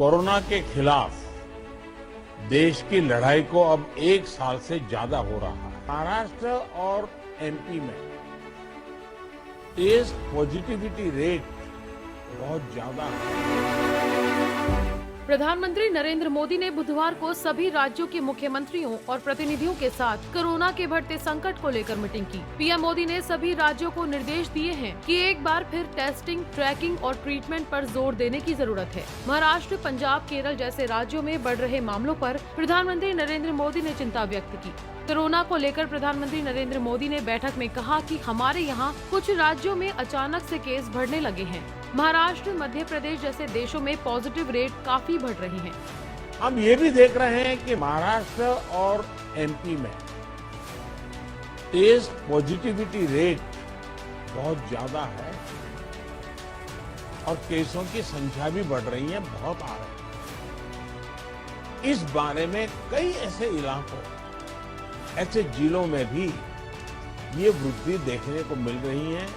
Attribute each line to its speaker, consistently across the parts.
Speaker 1: Corona के खिलाफ देश की लड़ाई को अब 1 साल से ज्यादा हो रहा है। महाराष्ट्र और एमपी में टेस्ट पॉजिटिविटी रेट बहुत ज्यादा है।
Speaker 2: प्रधानमंत्री नरेंद्र मोदी ने बुधवार को सभी राज्यों के मुख्यमंत्रियों और प्रतिनिधियों के साथ कोरोना के बढ़ते संकट को लेकर मीटिंग की। पीएम मोदी ने सभी राज्यों को निर्देश दिए हैं कि एक बार फिर टेस्टिंग, ट्रैकिंग और ट्रीटमेंट पर जोर देने की जरूरत है। महाराष्ट्र, पंजाब, केरल जैसे राज्यों में बढ़ रहे मामलों पर प्रधानमंत्री नरेंद्र मोदी ने चिंता व्यक्त की। कोरोना को लेकर प्रधानमंत्री नरेंद्र मोदी ने बैठक में कहा कि हमारे यहाँ कुछ राज्यों में अचानक से केस बढ़ने लगे हैं। महाराष्ट्र, मध्य प्रदेश जैसे देशों में पॉजिटिव रेट काफी बढ़ रहे हैं।
Speaker 1: हम ये भी देख रहे हैं कि महाराष्ट्र और एमपी में टेस्ट पॉजिटिविटी रेट बहुत ज्यादा है और केसों की संख्या भी बढ़ रही है, बहुत आ रही है। इस बारे में कई ऐसे इलाकों, ऐसे जिलों में भी ये वृद्धि देखने को मिल रही है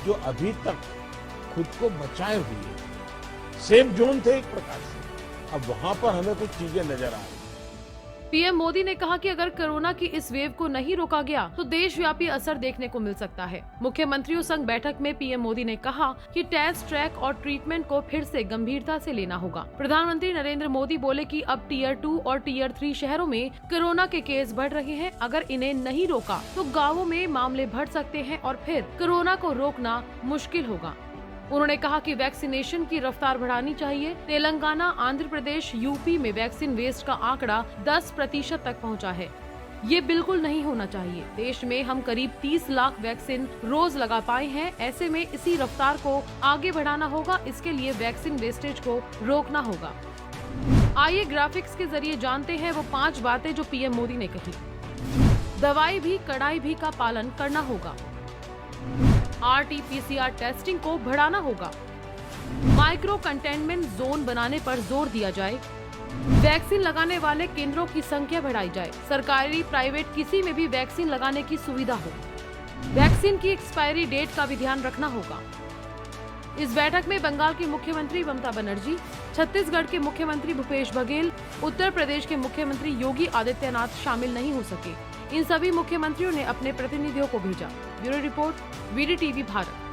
Speaker 1: जो अभी तक खुद को बचाए हुए हैं। सेफ जोन थे एक प्रकार से, अब वहां पर हमें कुछ चीजें नजर आ रही।
Speaker 2: पीएम मोदी ने कहा कि अगर कोरोना की इस वेव को नहीं रोका गया तो देशव्यापी असर देखने को मिल सकता है। मुख्यमंत्रियों संग बैठक में पीएम मोदी ने कहा कि टेस्ट, ट्रैक और ट्रीटमेंट को फिर से गंभीरता से लेना होगा। प्रधानमंत्री नरेंद्र मोदी बोले कि अब टियर 2 और टियर 3 शहरों में कोरोना के केस बढ़ रहे हैं। अगर इन्हें नहीं रोका तो गाँवों में मामले बढ़ सकते हैं और फिर कोरोना को रोकना मुश्किल होगा। उन्होंने कहा कि वैक्सीनेशन की रफ्तार बढ़ानी चाहिए। तेलंगाना, आंध्र प्रदेश, यूपी में वैक्सीन वेस्ट का आंकड़ा 10% तक पहुंचा है। ये बिल्कुल नहीं होना चाहिए। देश में हम करीब 30 लाख वैक्सीन रोज लगा पाए हैं। ऐसे में इसी रफ्तार को आगे बढ़ाना होगा। इसके लिए वैक्सीन वेस्टेज को रोकना होगा। आइए ग्राफिक्स के जरिए जानते हैं वो 5 बातें जो पीएम मोदी ने कही। दवाई भी, कड़ाई भी का पालन करना होगा। RT-PCR टेस्टिंग को बढ़ाना होगा। माइक्रो कंटेनमेंट जोन बनाने पर जोर दिया जाए। वैक्सीन लगाने वाले केंद्रों की संख्या बढ़ाई जाए। सरकारी, प्राइवेट किसी में भी वैक्सीन लगाने की सुविधा हो। वैक्सीन की एक्सपायरी डेट का भी ध्यान रखना होगा। इस बैठक में बंगाल की मुख्यमंत्री ममता बनर्जी, छत्तीसगढ़ के मुख्यमंत्री भूपेश बघेल, उत्तर प्रदेश के मुख्यमंत्री योगी आदित्यनाथ शामिल नहीं हो सके। इन सभी मुख्यमंत्रियों ने अपने प्रतिनिधियों को भेजा। Bureau report, VDTV Bharat.